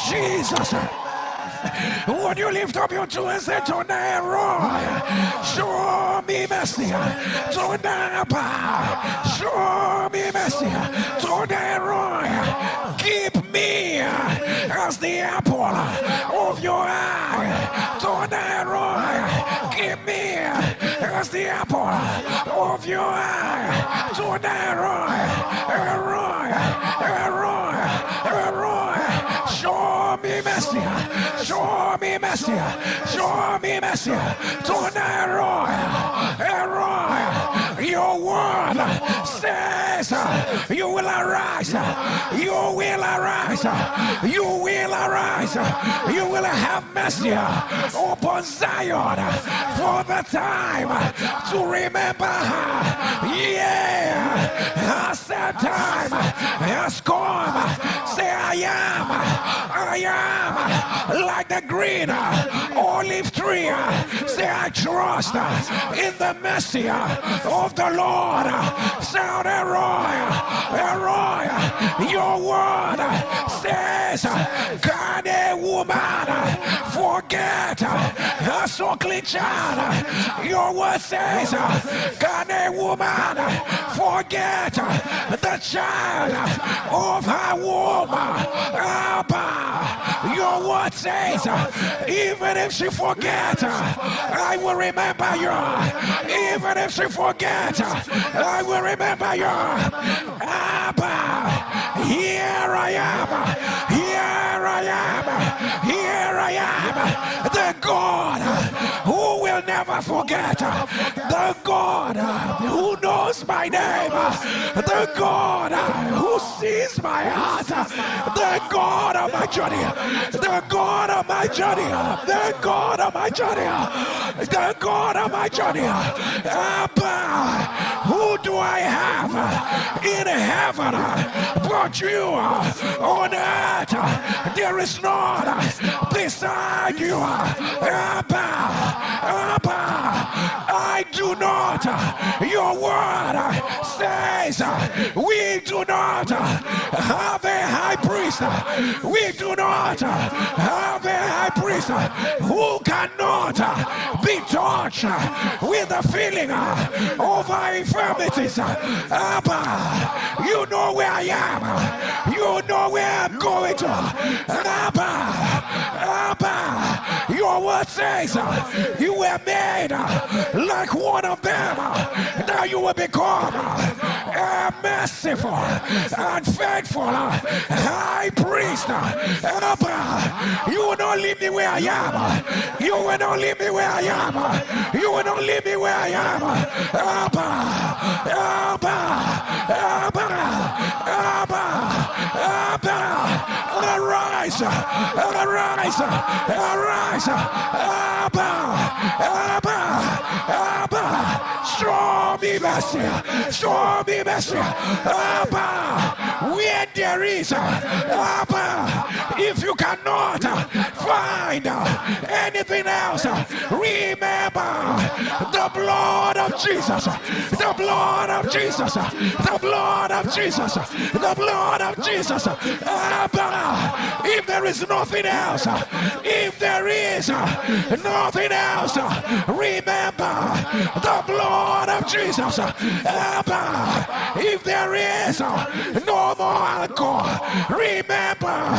Jesus. Would you lift up your two and say, tonight, Roy, show me mercy. Tonight, show me mercy. Tonight, Roy, keep me as the apple of your eye. Tonight, Roy, keep me as the apple of your eye. Tonight, Roy, show me mercy. Show me mercy. Show me mercy. Tonight, Roy, your word says you will arise. You will arise. You will arise. You will have mercy upon Zion for the time to remember her. Yeah, I said time has come. Say I am like the green olive tree. Say I trust in the mercy of the Lord. Sound Roy, your word says, can a woman forget a suckling child? Your word says, can a woman forget the child of her womb? Your word says, even if she forgets, I will remember you. Even if she forgets, I will remember you. Abba, here I am. Here I am. Here I am. The God who will never forget. The God who knows my name. The God who sees my heart. The God of my journey. The God of my journey. The God of my journey. The God of my journey. Abba, who do I have in heaven but you? On earth there is none beside you. Abba, I do not. Your word says we do not have a high priest. We do not have a high priest who cannot be touched with the feeling of our infirmities. Abba, you know where I am. You know where I'm going to. Abba, your word says you were made like one of them. Now you will become a merciful and faithful high priest. Abba, you will not leave me where I am. You will not leave me where I am. You will not leave me where I am. Abba, arise, arise, arise. Abba, show me mercy. Show me mercy. Abba, where there is, Abba, if you cannot find anything else, remember the blood of Jesus. The blood of Jesus. The blood of Jesus. The blood of Jesus. Abba, if there is nothing else, if there is nothing else, remember the blood of Jesus. Abba, if there is no more alcohol, remember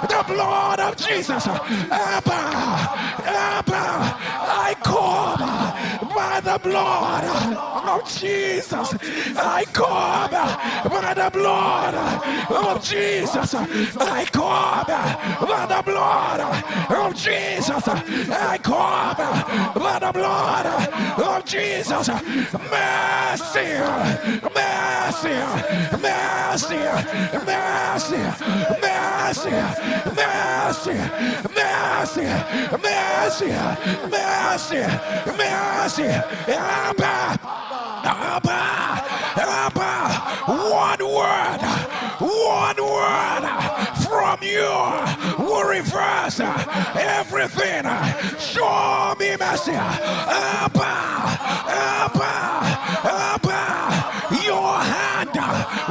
the blood of Jesus. Abba, I come by the blood of Jesus. I come by the blood of Jesus. I come by the blood of Jesus. I come by the blood of Jesus. Mercy, mercy, mercy, mercy, mercy, mercy, mercy, mercy, mercy, mercy. Abba, one word from you will reverse everything. Show me mercy. Abba, your hand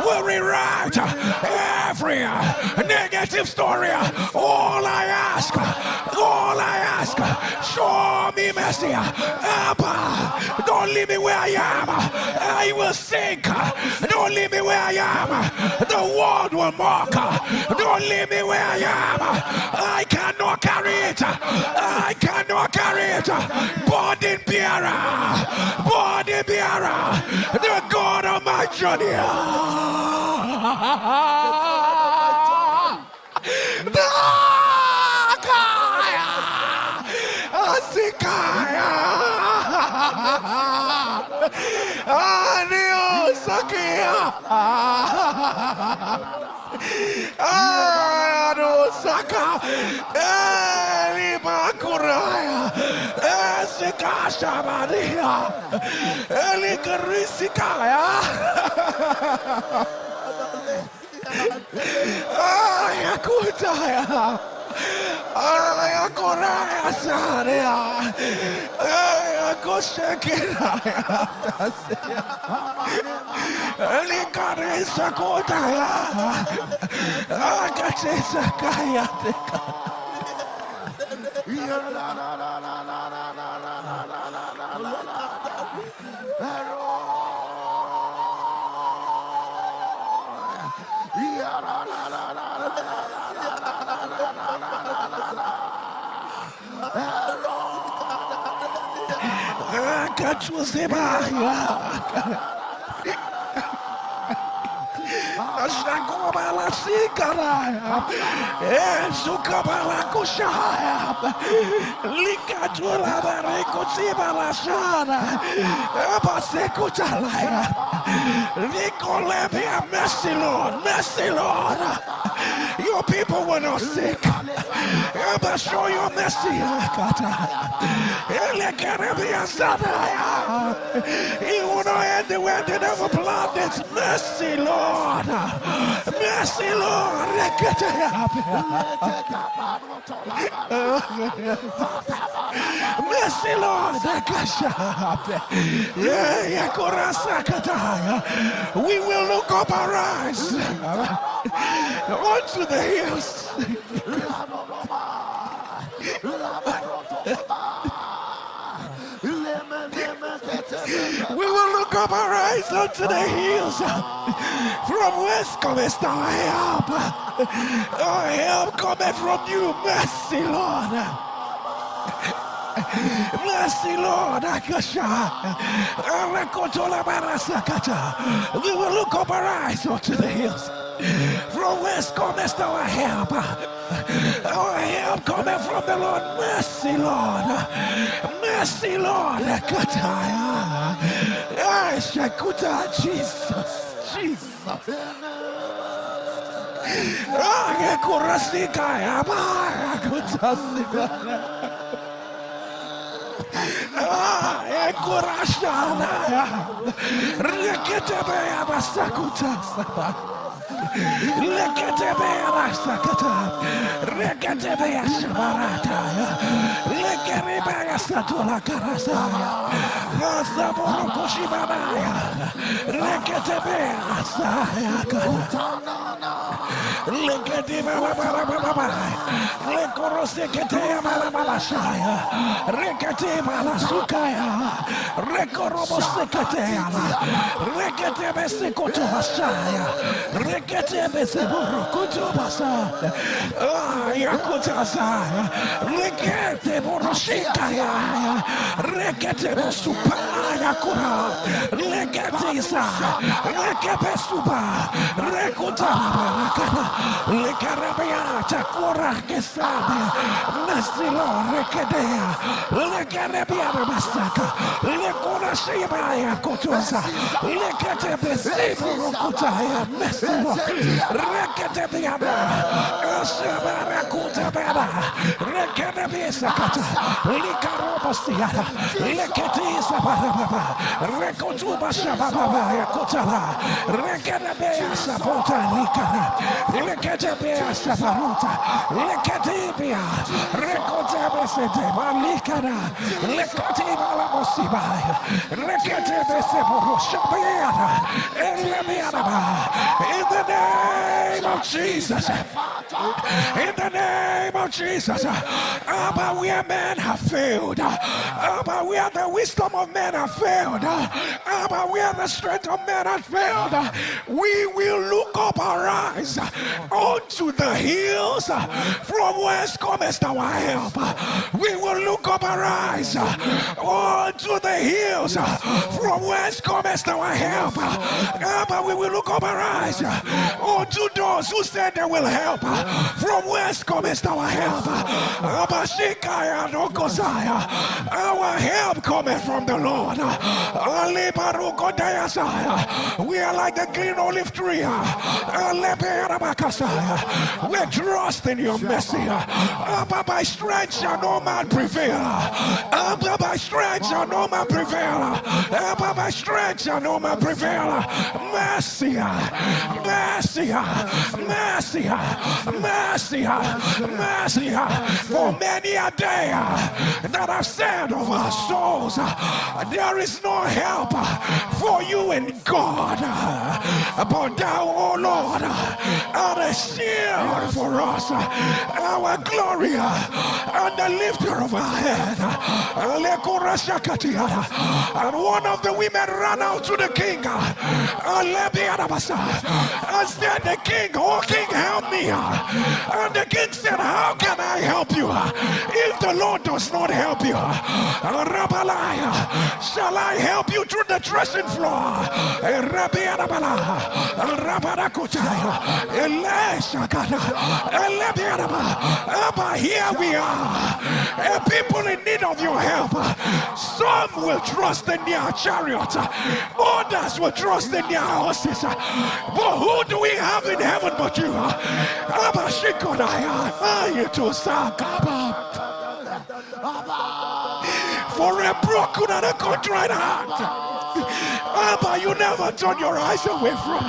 will rewrite every negative story. All I ask, show me mercy. Abba, don't leave me where I am. I will sink. Don't leave me where I am. The world will mock. Don't leave me where I am. I cannot carry it. I cannot carry it. Burden bearer, the God of my journey. Mercy, Lord, mercy, Lord. Your people were not sick. But show your mercy. You will not end the way they never planned it. Mercy, Lord. Mercy, Lord. Mercy, Lord. We will look up our eyes onto the hills. We will look up our eyes unto the hills. From whence cometh our help? Our help cometh from you. Mercy, Lord. Mercy, Lord. We will look up our eyes unto the hills. From whence cometh our help? Our help cometh from the Lord. Mercy, Lord. Mercy, Lord. Jesus. Jesus. Shabarakuta Baba, Rekanabisa Kata, Likarobosiana, Leketisa Baba, Rekotuba Shababa, Yakutala, Rekanabea Sabota Likana, Lekatabea Sabaruta, Lekatibia, Rekotabesete, Balikana, Lekatiba Labosiba, Rekatebesebo Shabiana, Eliana, in the name of Jesus. In the name of Jesus, Abba, where men have failed, Abba, where the wisdom of men have failed, Abba, where the strength of men have failed, we will look up our eyes unto the hills from whence cometh our help. We will look up our eyes unto the hills from whence cometh our help. Abba, we will look up our eyes unto those who said they will help. From whence cometh our help? Our help cometh from the Lord. We are like the green olive tree. We trust in your mercy. By strength shall no man prevail. By strength shall no man prevail. By strength shall no man prevail. Mercy, mercy, mercy, mercy, mercy, for many a day that I've said of our souls, there is no help for you in God, but thou, O Lord, art a shield for us, our glory and the lifter of our head. And one of the women ran out to the king and said, the king, oh king, help me. And the king said, how can I help you if the Lord does not help you? Shall I help you through the threshing floor? Here we are, a people in need of your help. Some will trust in their chariots, others will trust in their horses. But who do we have in heaven but you? For a broken and a contrite heart, Abba, you never turn your eyes away from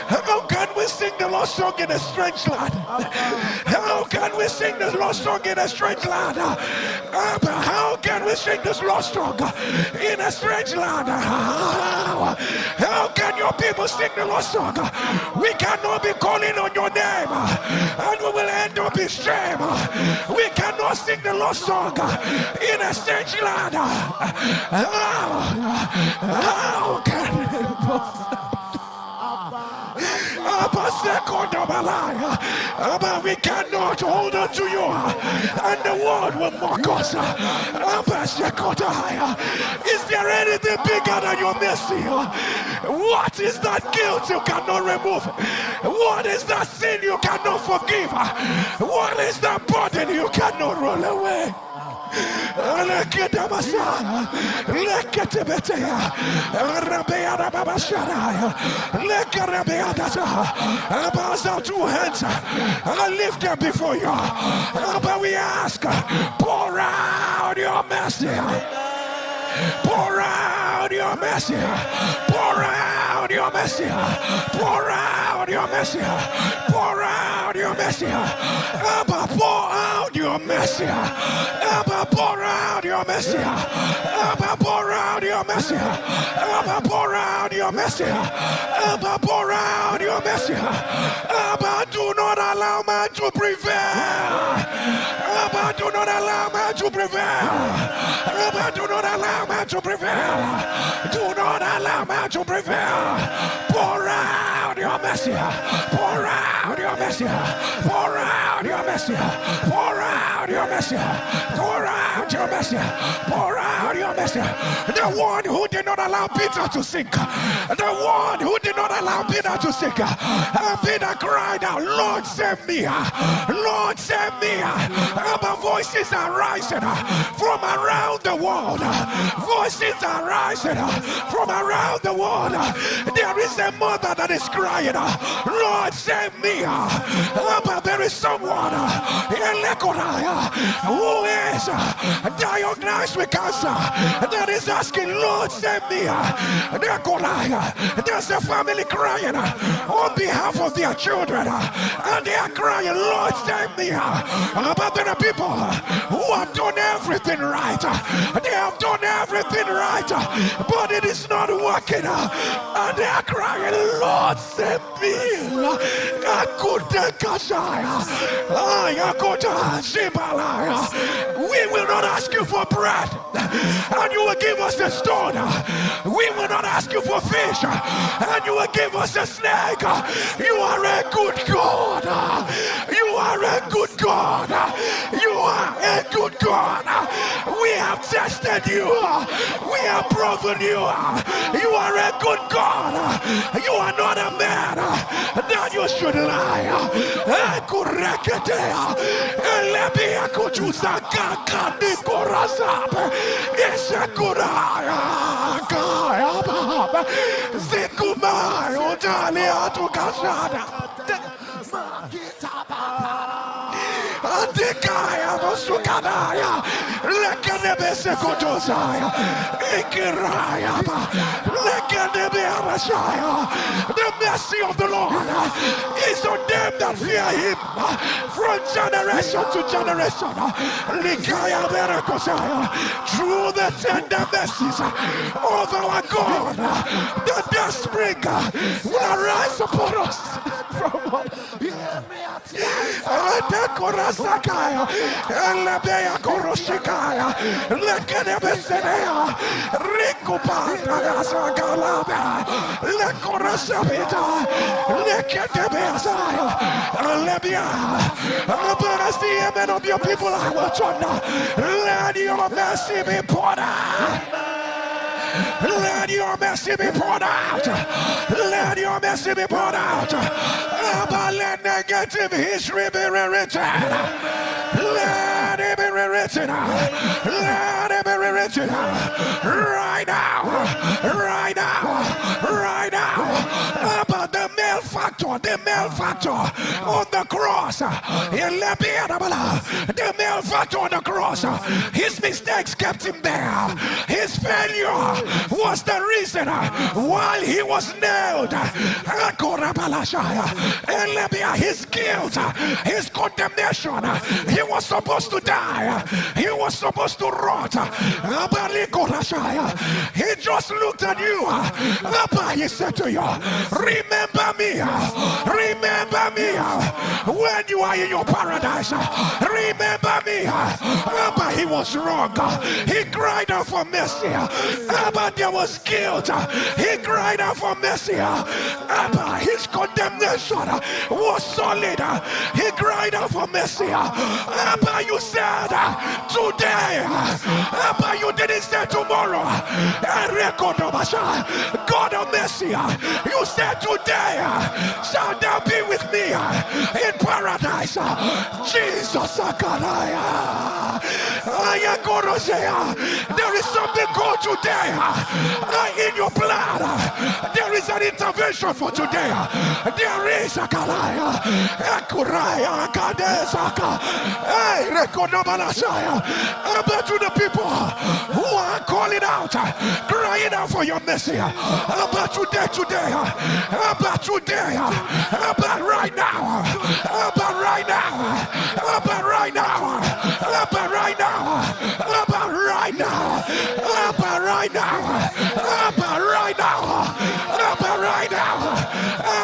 how can we sing the lost song in a strange land? How can we sing this lost song in a strange land? How can we sing this lost song in a strange land? How can your people sing the lost song? We cannot be calling on your name and we will end up in shame. We cannot sing the lost song in a strange land. How can we cannot hold on to you, and the world will mock us. Is there anything bigger than your mercy? What is that guilt you cannot remove? What is that sin you cannot forgive? What is that burden you cannot roll away? Our two hands I lift them before you. But we ask, pour out your mercy. Pour out your mercy. Pour out your mercy. Pour out your mercy. Pour out your mercy. Abba, pour out your mercy. Abba, pour out your mercy. Abba, pour out your mercy. Abba, pour out your mercy. Abba, pour out your mercy. Abba, do not allow man to prevail. Abba, do not allow man to prevail. Abba, do not allow man to prevail. Do not allow man to prevail. Pour out your mercy. Pour out your mercy. Pour out your mercy. Pour out out your mercy. Pour out your mercy. Pour out your mercy. The one who did not allow Peter to sink. The one who did not allow Peter to sink. And Peter cried out, Lord, save me. Lord, save me. Our voices are rising from around the world. Voices are rising from around the world. There is a mother that is crying, Lord, save me. But there is someone who is diagnosed with cancer that is asking, Lord, save me. There's a family crying on behalf of their children, and they are crying, Lord, save me. But there are people who have done everything right. They have done everything right, but it is not working. And they are crying, Lord, save me. We will not ask you for bread, and you will give us a stone. We will not ask you for fish, and you will give us a snake. You are a good God. You are a good God. You are a good God. We have tested you. We have proven you. You are a good God. You are not a man that you should lie. Adekaya Mosukadaya, Lekanebese Kotosaya, Ikiraya, Lekanebearashaya. The mercy of the Lord is on them that fear him from generation to generation. Likaya Berakosaya, through the tender mercies of our God, the death spring will arise upon us from all. Korasakaya, Elabea Koroshikaya, Lekenebesenea, Rikupata Sagalaba, Lekorasabita, Leketebeasaya, Lebia. As the amen of your people I will turn. Let your mercy be poured out. Let your mercy be poured out. Let your mercy be poured out. But let negative history be rewritten. Let it be rewritten. Let it be rewritten. Right now. Right now. Right now. About the malefactor on the cross. The malefactor on the cross. His mistakes kept him there. His failure was the reason why he was nailed. His guilt, his condemnation, he was supposed to die. He was supposed to rot. He just looked at you. He said to you, remember me. Remember me when you are in your paradise. Remember me. But he was wrong. He cried out for mercy. But there was guilt. He cried out for mercy. But his condemnation was solid. He cried out for mercy. But you said today. But you didn't say tomorrow. God of mercy. You said today shall thou be with me in paradise. Jesus. There is something good today in your blood. There is an intervention for today. There is a Kalaya, Kuraya, Kadesaka, Rekonobalasaya. But to the people who are calling out, crying out for your mercy. But today, but today, but right now, but right now, but right now, but right now, but right now, but right now, but right now, but right now,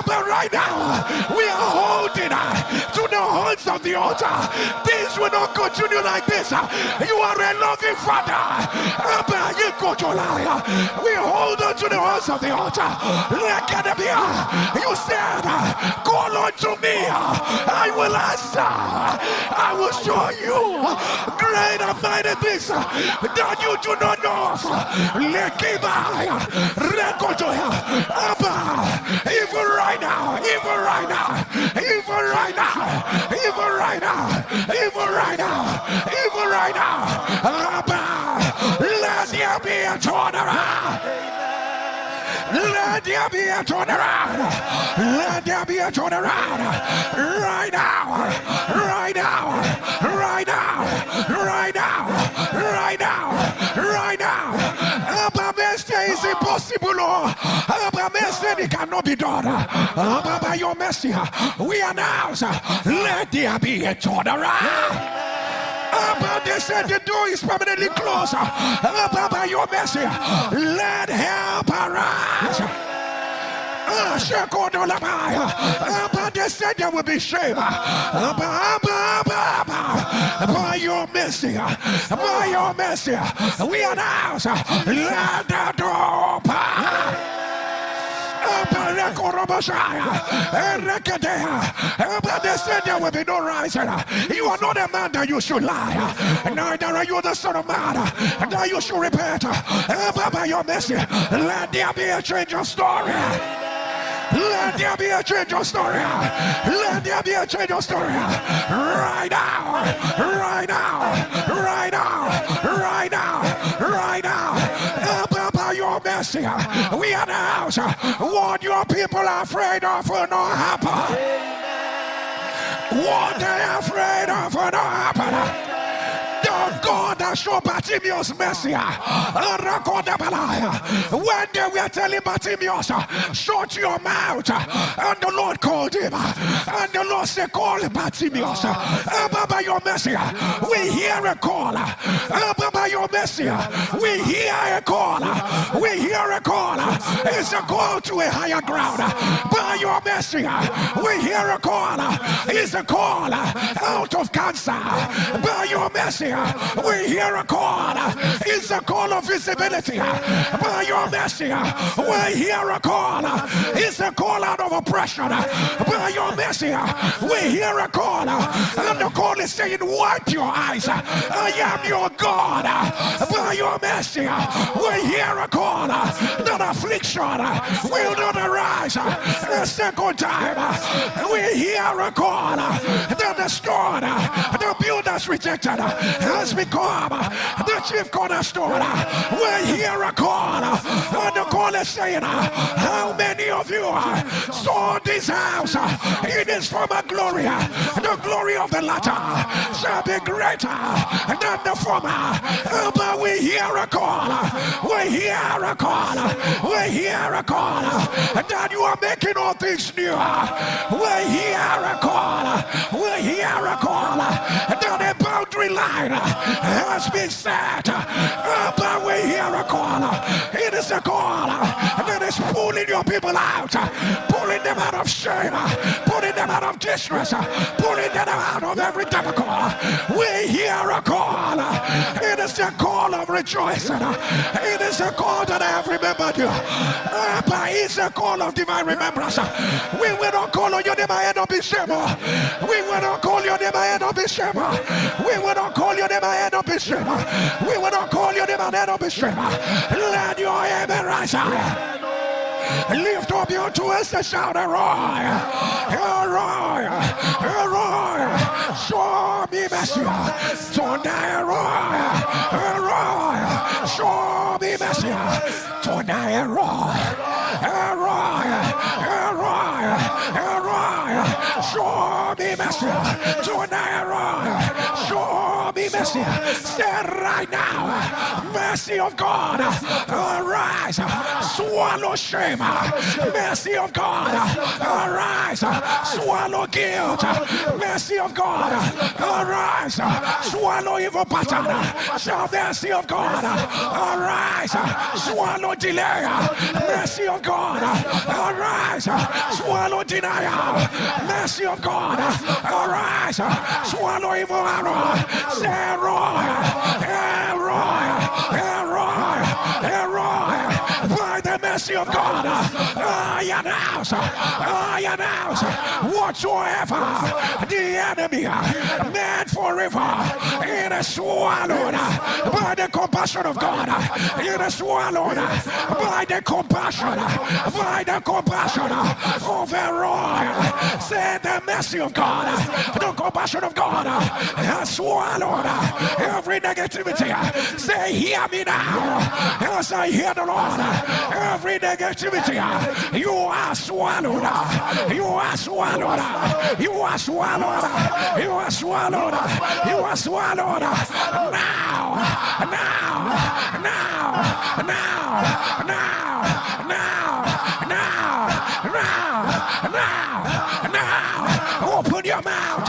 but right now, we are holding to the horns of the altar. Things will not continue like this. You are a loving Father. We hold on to the horns of the altar. You said, call unto me. I will answer. I will show you great and mighty things that you do not know of. Even right now, even right now, even right now, even right now, even right now, even right now, let there be a turnaround. Let there be a turnaround. Let there be a turnaround. Right now. Right now. Right now. Right now. Right now. Right now. Mercy is impossible. Mercy, it cannot be done. By your mercy, we announce, let there be a turnaround. They said the door is permanently closed. By your mercy, let help arise. They said there will be shame. By your mercy, we announce, let the door open. They said there will be no rising. You are not a man that you should lie, neither are you the son of man that you should repent. By your mercy, let there be a change of story. Let there be a change of story. Let there be a change of story. Right now. Right now. Right now. Right now. Right now. By your mercy, we announce what your people are afraid of will not happen. What they are afraid of will not happen. God that showed Bartimaeus mercy. When they were telling Bartimaeus, shut your mouth, and the Lord called him, and the Lord said, call Bartimaeus. By your mercy, we hear a call. By your mercy, we hear a call. We hear a call. It's a call to a higher ground. By your mercy, we hear a call. It's a call out of cancer. By your mercy, we hear a call. It's a call of visibility. By your mercy, we hear a call. It's a call out of oppression. By your mercy, we hear a call. And the call is saying, wipe your eyes. I am your God. By your mercy, we hear a call. That affliction will not arise a second time. We hear a call. That the stone, the builders rejected, has become the chief cornerstone. We hear a call, and the call is saying, how many of you saw this house in its former glory? The glory of the latter shall be greater than the former. But we hear a call. We hear a call. We hear a call that you are making all things new. We hear a call. We hear a call that a boundary line has been set. But we hear a call. It is a call that is pulling your people out, pulling them out of shame, pulling them out of distress, pulling them out of every debacle. We hear a call. It is a call of rejoicing. It is a call that I have remembered you. But it's a call of divine remembrance. We will not call on your name and not be shame. We will not call your name and not be shame. We will not call your name and not be shame. We will not call your name and not be shame. Let your aim rise. Lift up your voice and shout a roar. Show me mercy. Tonight, roar. Show me mercy. Tonight, roar. Show me mercy. Tonight, roar. Show me mercy. Say right now, mercy of God, arise, swallow shame. Mercy of God, arise, swallow guilt. Mercy of God, arise, swallow evil pattern. Shall mercy of God, arise, swallow delay. Mercy of God, arise, swallow denial. Mercy of God, arise, swallow evil arrow. Say roy, by the mercy of God, I announce whatsoever the enemy meant forever, it is swallowed by the compassion of God. It is swallowed by the compassion of the royal. Say the mercy of God, the compassion of God has swallowed every negativity. Say, hear me now as I hear the Lord. Every negativity, you are swallowed. You are swallowed. You are swallowed. You are swallowed. You are swallowed. Now, open your mouth.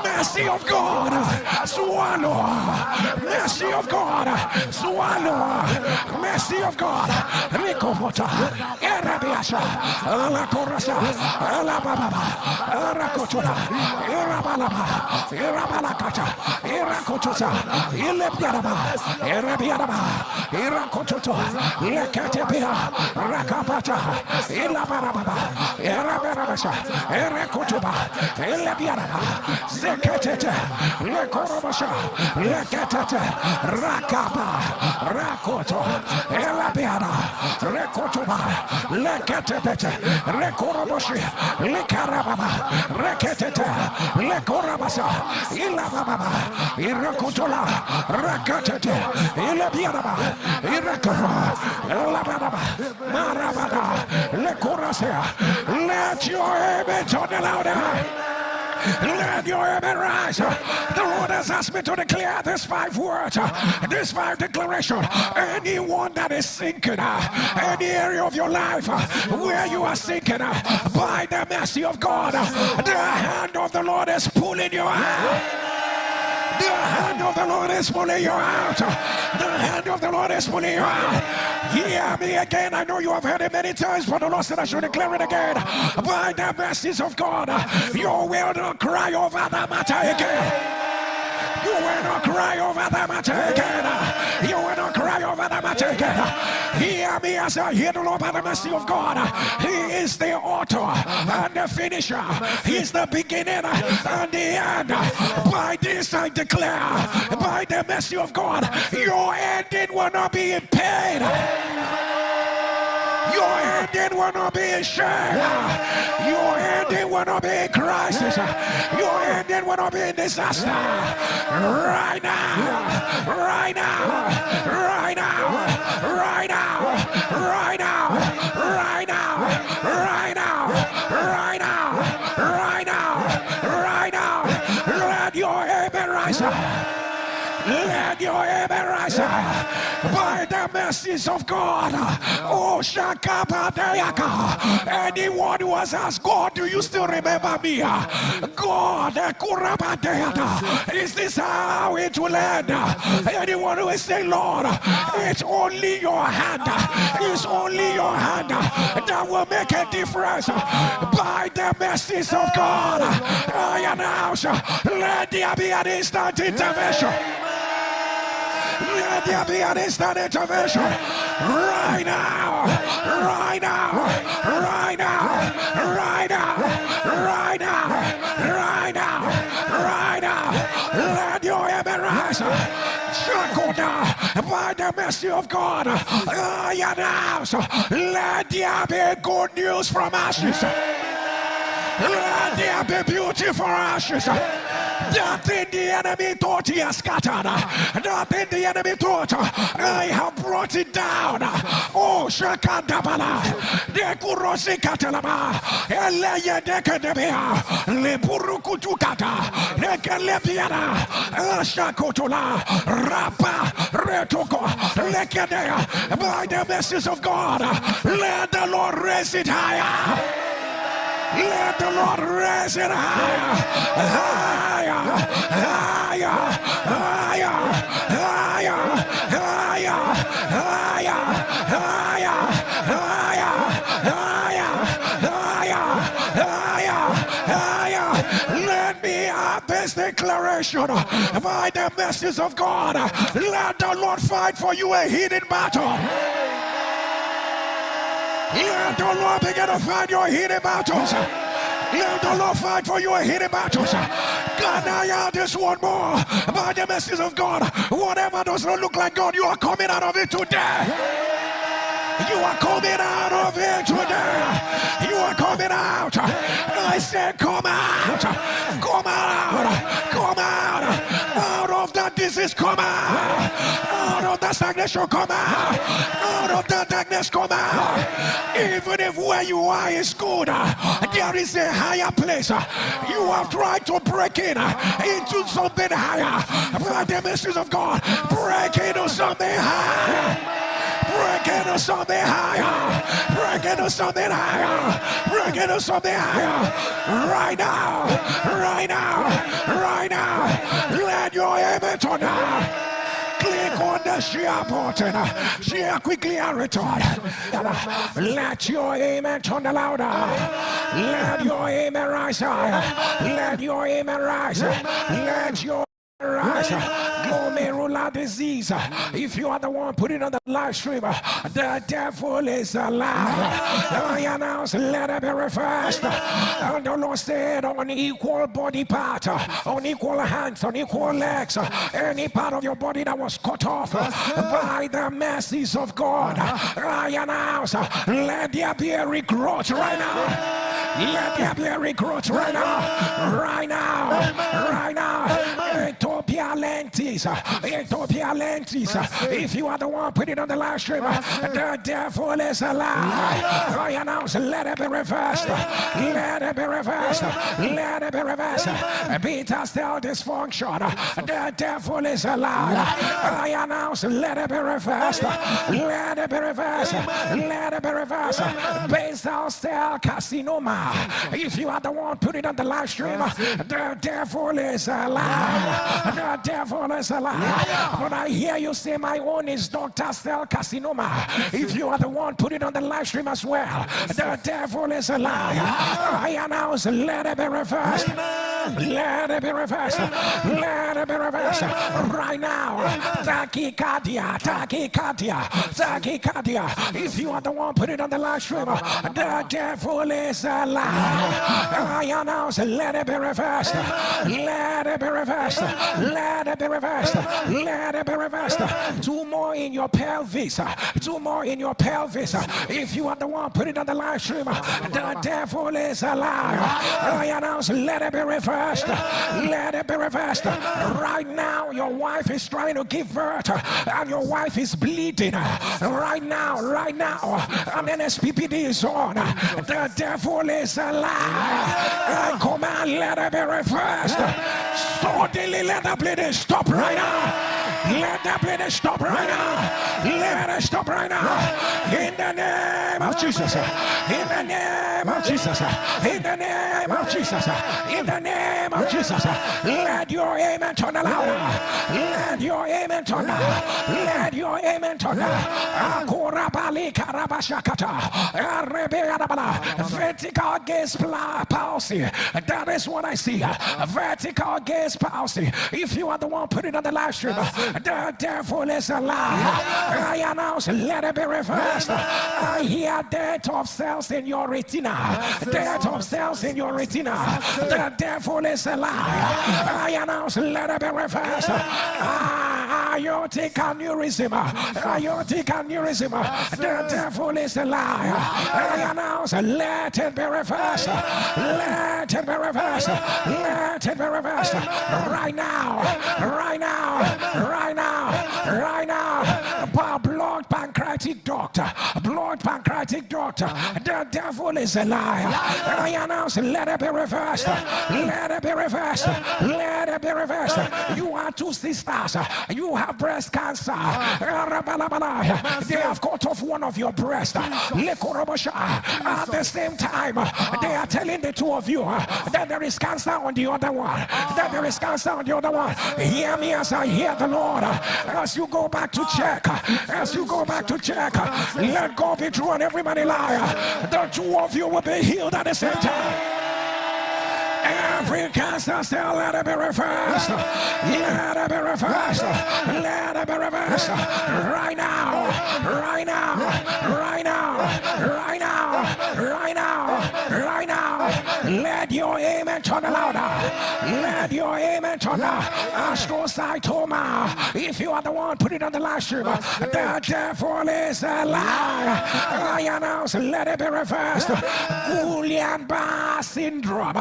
Mercy of God, swallow. Mercy of God, swallow. Mercy of God, Ricovota, Erabiasha, La Corasa, La Baba, Racotura, Erabalaba, Erabalacata, Eracotusa, Ilepiaraba, Erabiaraba, Eracotuto, Lecatepia, Rakapata, Ilabarababa, Erabarabasha, Eracotuba, Elebiaraba, Zekatete, Lecorobasha, Lecatete, Rakapa, Rakoto, Elabiara, Rekotoba, Lekatepete, Rekoroboshi, Lekarababa, Reketete, Lekorabasa, Ilababa, Irakotola, Rakatete, Ilabiaraba, Irakara, Elababa, Marabada, Lekorasea. Let your image on the louder. Let your amen rise. The Lord has asked me to declare these 5 words, these 5 declarations. Anyone that is sinking, any area of your life where you are sinking, by the mercy of God, the hand of the Lord is pulling you out. The hand of the Lord is pulling you out. The hand of the Lord is pulling you out. Hear me again. I know you have heard it many times, but the Lord said I should declare it again. By the mercies of God, you will not cry over the matter again. You will not cry over the matter again. You will not cry over the matter again. Hear me as I hear the Lord by the mercy of God. He is the author and the finisher. He is the beginning and the end. By this I declare, by the mercy of God, your ending will not be in pain. Your ending will not be in shame. Your ending will not be in crisis. Your ending will not be in disaster. Right now, right now, right now, right now, right now, right now, right now, right now, right now, right now. Let your amen rise. Let your amen rise by the mercies of God. Oh, Shakabadeaka. Anyone who has asked God, do you still remember me? God, Kurabadeata. Is this how it will end? Anyone who is saying, Lord, it's only your hand. It's only your hand that will make a difference. By the mercies of God, I announce, let there be an instant intervention. Let there be an instant intervention right now, right now, right now, right now, right now, right now, right now. Let your amen rise. By the mercy of God, I announce, let there be good news from ashes. Let there be beauty for ashes. Nothing the enemy thought he has scattered. Nothing the enemy thought. I have brought it down. Oh, Shakandabala. De Kurosi Katalaba. Eleye Dekadebea. Lepurukutukata. Nekelepiana. Shakotola. Rapa. Retoko. Lekedea. By the message of God, let the Lord raise it higher. Let the Lord raise it higher, higher, higher, higher, higher, higher, higher, higher, higher, higher, higher, higher. Let me have this declaration by the message of God. Let the Lord fight for you a hidden battle. Let the Lord begin to fight your hidden battles. Let the Lord fight for your hidden battles. God, I add this one more. By the message of God, whatever does not look like God, you are coming out of it today. You are coming out of it today. You are coming out. I said, come out. Come out. Come out. Out of that disease, come out. Out of that stagnation, come out. Out of that darkness, come out. Even if where you are is good, there is a higher place. You have tried to break in into something higher. By the message of God, break into something higher. Break into something higher. Break into something higher. Break into something higher. Right now. Right now. Right now. Let your amen turn now. Click on the share button. Share quickly and return. Let your amen turn louder. Let your amen rise higher. Let your amen rise. Let your rise. Glomerular disease. If you are the one putting on the live stream, the devil is alive. I announce, let it be reversed. And the Lord said, unequal body part, unequal hands, unequal legs, any part of your body that was cut off by the mercies of God, I announce, let there be a regrowth right now. Let there be a regrowth right now. Right now. Right now. Ethiopia lentis. Ethiopia lentis. If you are the one putting on the live stream, the devil is alive. I announce, let it be reversed. Let it be reversed. Let it be reversed. Beta cell dysfunction. The devil is alive. I announce, let it be reversed. Let it be reversed. Let it be reversed. Basal cell carcinoma. If you are the one putting on the live stream, the devil is alive. The devil is alive. But I hear you say, my own is Dr. Cell Carcinoma. If you are the one putting on the live stream as well, the devil is alive. I announce, let it be reversed. Let it be reversed. Let it be reversed. Right now. Tachycardia. Tachycardia. Tachycardia. If you are the one putting on the live stream, the devil is alive. I announce, let it be reversed. Let it be reversed. Let it be reversed. Let it be reversed. Two more in your pelvis. Two more in your pelvis. If you are the one putting on the live stream, the devil is alive. I announce, let it be reversed. Let it be reversed. Right now, your wife is trying to give birth and your wife is bleeding. Right now, right now. And then SPPD is on. The devil is alive. I command, let it be reversed. Suddenly, let the bleeding stop right now. Let the bleeding stop right now. Let it stop right now. In the name of Jesus. In the name of Jesus. In the name of Jesus. In the name of Jesus. Let your amen turn louder. Let your amen turn louder. Let your amen turn louder. Vertical gaze palsy. That is what I see. Vertical gaze palsy. If you are the one putting on the live stream, The devil is a lie. I announce, let it be reversed. I hear death of cells in your retina. Death of cells in your retina. The devil is a lie. I announce, let it be reversed. Aortic aneurysm. Aortic aneurysm. The devil is a lie. I announce, let it be reversed. Let it be reversed. Let it be reversed. Right now. Right now. Right now. Right now. Blood pancreatic doctor. Blood pancreatic doctor. The devil is a liar. I announce, let it be reversed. Let it be reversed. Let it be reversed. You are two sisters. You have breast cancer. They have cut off one of your breasts. At the same time, they are telling the two of you that there is cancer on the other one. That there is cancer on the other one. Hear me as I hear the Lord. As you go back to check, as you go back to check, let God be true and everybody lie. The two of you will be healed at the same time. Every cancer cell, let it be reversed. Let it be reversed. Let it be reversed. Right now. Right now. Right now. Right now. Right now. Right now. Let your amen turn louder. Let your amen turn louder. Astrocytoma. If you are the one, put it on the live stream. The devil is a lie. I announce, let it be reversed. Guillain-Barré syndrome.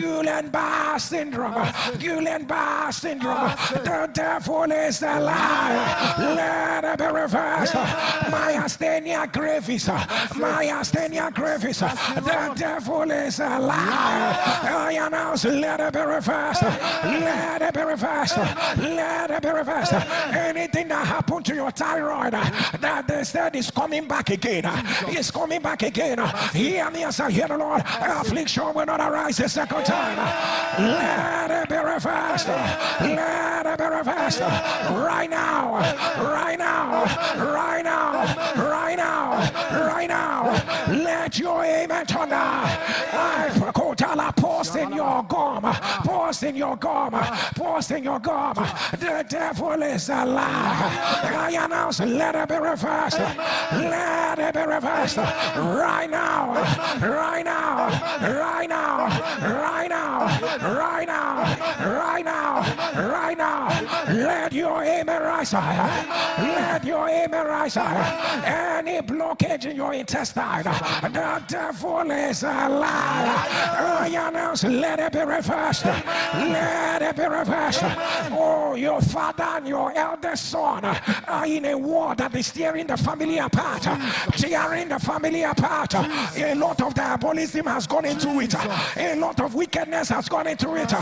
Guillain-Barré syndrome. Guillain-Barré syndrome. The devil is a liar. Let it be reversed. Myasthenia gravis. Myasthenia gravis. The devil is a liar. I announce, let it be reversed. Let it be reversed. Let it be reversed. Anything that happened to your thyroid that they said is coming back again. It's coming back again. Hear me as I hear the Lord. Affliction will not arise a second time. Let it be reversed. Let it be reversed. Right now. Right now. Right now. Right now. Right now. Let your amen turn down. Pause in your gum. Pause in your gum. Pause in your gum. The devil is a lie. I announce, let it be reversed. Let it be reversed. Right now. Right now. Right now. Right now. Right now. Right now. Right now. Let your amen rise. Let your amen rise. Any blockage in your intestine, the devil is a liar. I announce, let it be reversed. Let it be reversed. Oh, your father and your eldest son are in a war that is tearing the family apart. Tearing the family apart. A lot of diabolism has gone into it. A lot of wickedness has gone into it.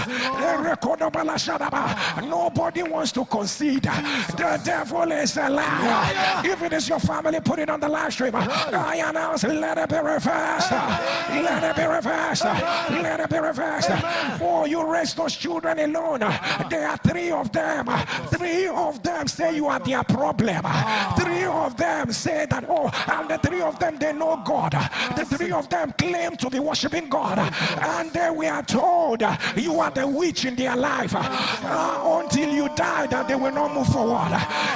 Nobody wants to concede. The devil is a liar. If it is your family, put it on the live stream. I announce, let it be reversed. Let it be reversed. Let it be reversed. Oh, you raise those children alone. There are three of them. Three of them say you are their problem. Three of them say that, oh, and the three of them, they know God. The three of them claim to be worshiping God. And then we are told you are the witch in their life. Until you die, that they will not move forward.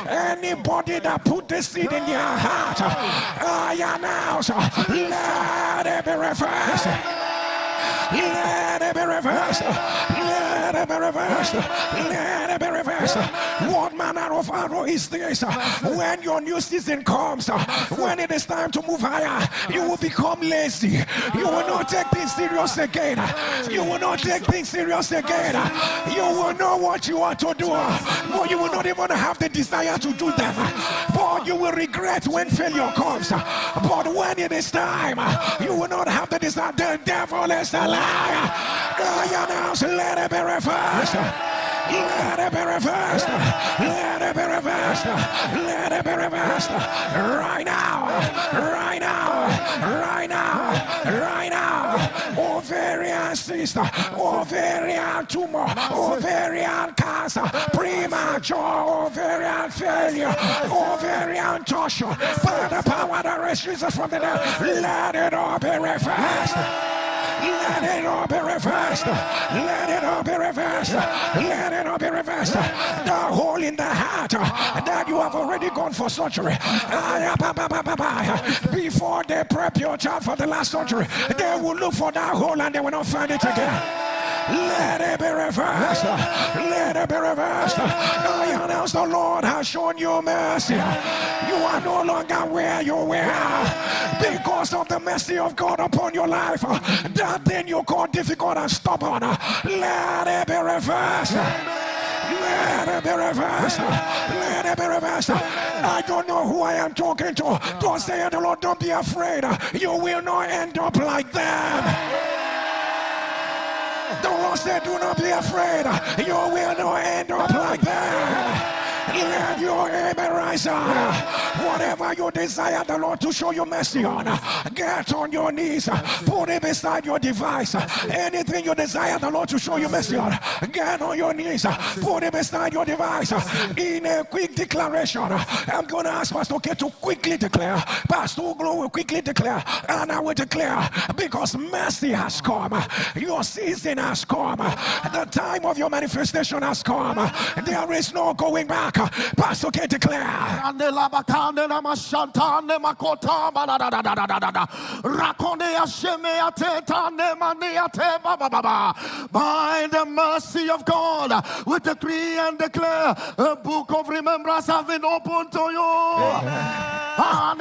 Anybody that put the seed in their heart, I announce, let it be reversed. Let it be reversed. Let it be reversed. Let it be reversed. What manner of arrow is this? When your new season comes, when it is time to move higher, you will become lazy. You will not take things serious again. You will not take things serious again. You will know what you want to do, but you will not even have the desire to do them. But you will regret when failure comes. But when it is time, you will not have the desire. The devil is a liar. I announce, let it be reversed. Let it be reversed. Let it be reversed. Let it be reversed. Right now. Right now. Right now. Right now. Ovarian cyst. Ovarian tumor. Ovarian cancer. Premature ovarian failure. Ovarian torsion. By the power that restricts us from the dead. Let it all be reversed. Let it all be reversed. Let it all be reversed. Let it all be reversed. The hole in the heart that you have already gone for surgery. Before they prep your child for the last surgery, they will look for that hole and they will not find it again. Let it be reversed. Let it be reversed. I announce the Lord has shown you mercy. You are no longer where you were because of the mercy of God upon your life. That thing you call difficult and stubborn, let it be reversed. Let it be reversed. Let it be reversed. I don't know who I am talking to. Don't say the Lord, don't be afraid. You will not end up like that. The Lord said, do not be afraid. You will not end up like that. Let your amen rise up. Whatever you desire the Lord to show you mercy on, get on your knees. Put it beside your device. Anything you desire the Lord to show you mercy on, get on your knees. Put it beside your device. In a quick declaration, I'm going to ask Pastor K to quickly declare. Pastor Uglo will quickly declare. And I will declare, because mercy has come. Your season has come. The time of your manifestation has come. There is no going back. Pastor K declare. By the mercy of God, we decree and declare a book of remembrance has been opened to you. By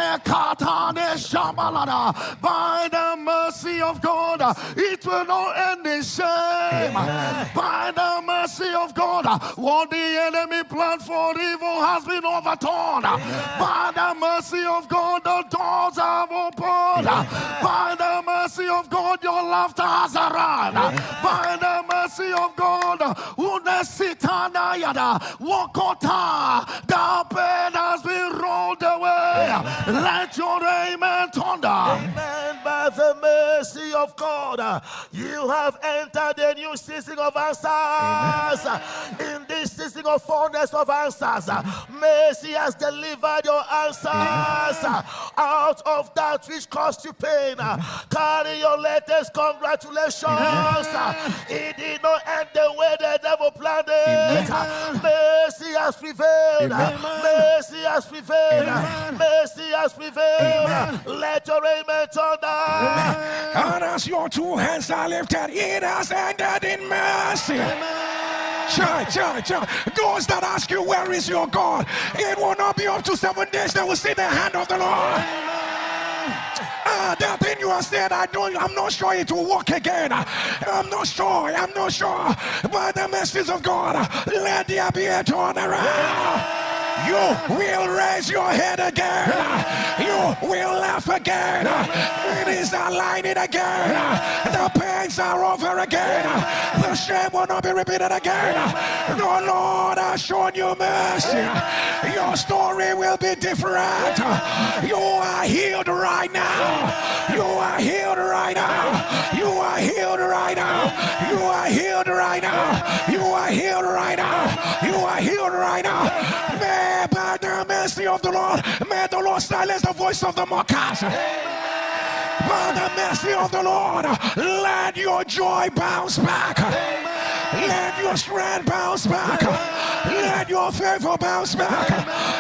the mercy of God, it will not end in shame. By the mercy of God, what the enemy planned for evil has been overturned. By the mercy of God, the doors have opened. By the mercy of God, your laughter has arrived. By the mercy of God, the pain has been rolled away. Let your amen thunder. Amen. By the mercy of God, you have entered a new season of answers. In this season of fullness of answers, mercy has delivered your answers out of that which caused you pain. Carry your latest congratulations. It did not end the way the devil planned it. Mercy has prevailed. Mercy has prevailed. Mercy has prevailed. Let your amen thunder. And as your two hands are lifted, it has ended in mercy. Those that ask you, where is your God? It will not be up to 7 days they will see the hand of the Lord. That thing you have said, I'm not sure it will work again. I'm not sure. By the mercies of God, let there be a turnaround. You will raise your head again. You will laugh again. It is aligning again. The pains are over again. The shame will not be repeated again. The Lord has shown you mercy. Your story will be different. You are healed right now. You are healed right now. You are healed right now. You are healed right now. You are healed right now. You are healed right now. By the mercy of the Lord, may the Lord silence the voice of the mockers. By the mercy of the Lord, let your joy bounce back. Let your strength bounce back. Let your favor bounce back.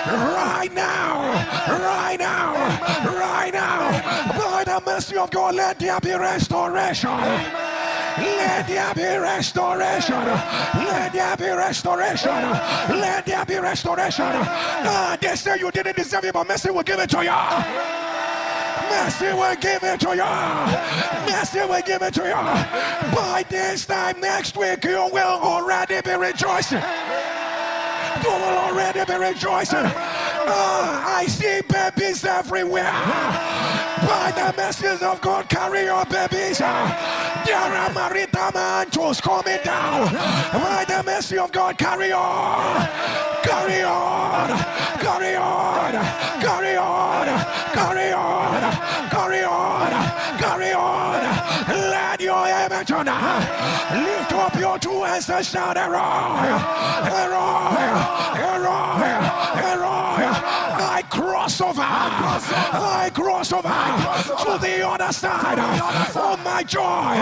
Right now. Right now. Right now. By the mercy of God, let there be restoration. Let there be restoration. Let there be restoration. Let there be restoration. They say you didn't deserve it, but mercy will give it to you. Mercy will give it to you. Mercy will give it to you. By this time next week, you will already be rejoicing. You will already be rejoicing. I see babies everywhere. By the mercies of God, carry your babies. There are maritime angels coming down. By the mercy of God, carry on. Carry on. Carry on. Carry on. Carry on. Carry on. Carry on. Let your amen turn. Lift up your two hands and shout, Eroi. Eroi. Eroi. Eroi. I cross cross over. I cross over to the other side. Oh my joy.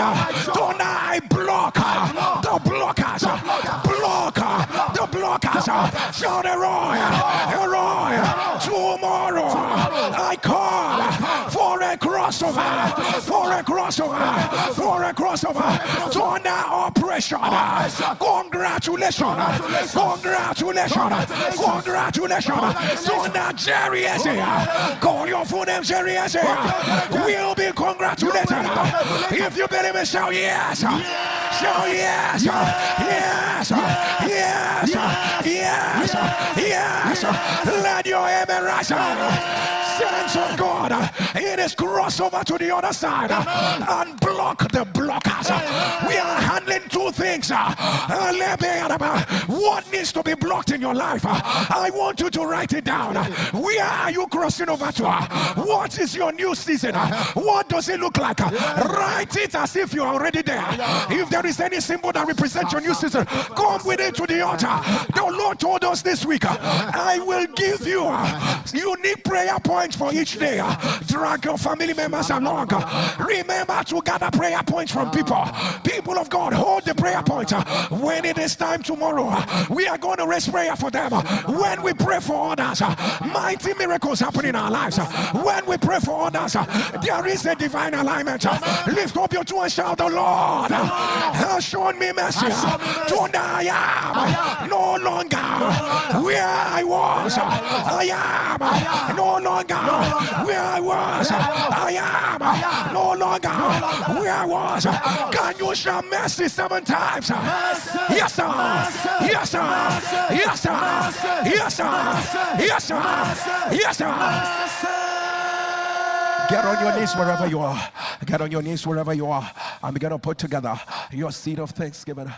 Don't I block the blockers. Block the blockers. Shout Roy. Tomorrow I call for a crossover. For a crossover. For a crossover. Don't oppression. Congratulations. Congratulations. Congratulations. Don't Jerry call your full name Jerry will be congratulated. If you believe it, shout yes. Shout yes. Yes. Yes. Yes. Yes. Let your amen rise. Sense of God, it is crossover to the other side and block the blockers. We are handling two things. What needs to be blocked in your life? I want you to write it down. Where are you crossing over to? What is your new season? What does it look like? Write it as if you're already there. If there is any symbol that represents your new season, come with it to the altar. The Lord told us this week, I will give you unique prayer points for each day. Drag your family members along. Remember to gather prayer points from people. People of God, hold the prayer points. When it is time tomorrow, we are going to raise prayer for them. When we pray for others, mighty miracles happen in our lives. When we pray for others, there is a divine alignment. Lift up your two and shout, the Lord has shown me mercy. Tonight I am no longer where I was. I am no longer where I was. I am no longer where I was. Can you shout mercy 7 times? Yes, sir. Yes, sir. Yes, sir. Yes, sir. Yes, sir. Yes, sir. Get on your knees wherever you are. Get on your knees wherever you are. I'm going to put together your seed of thanksgiving.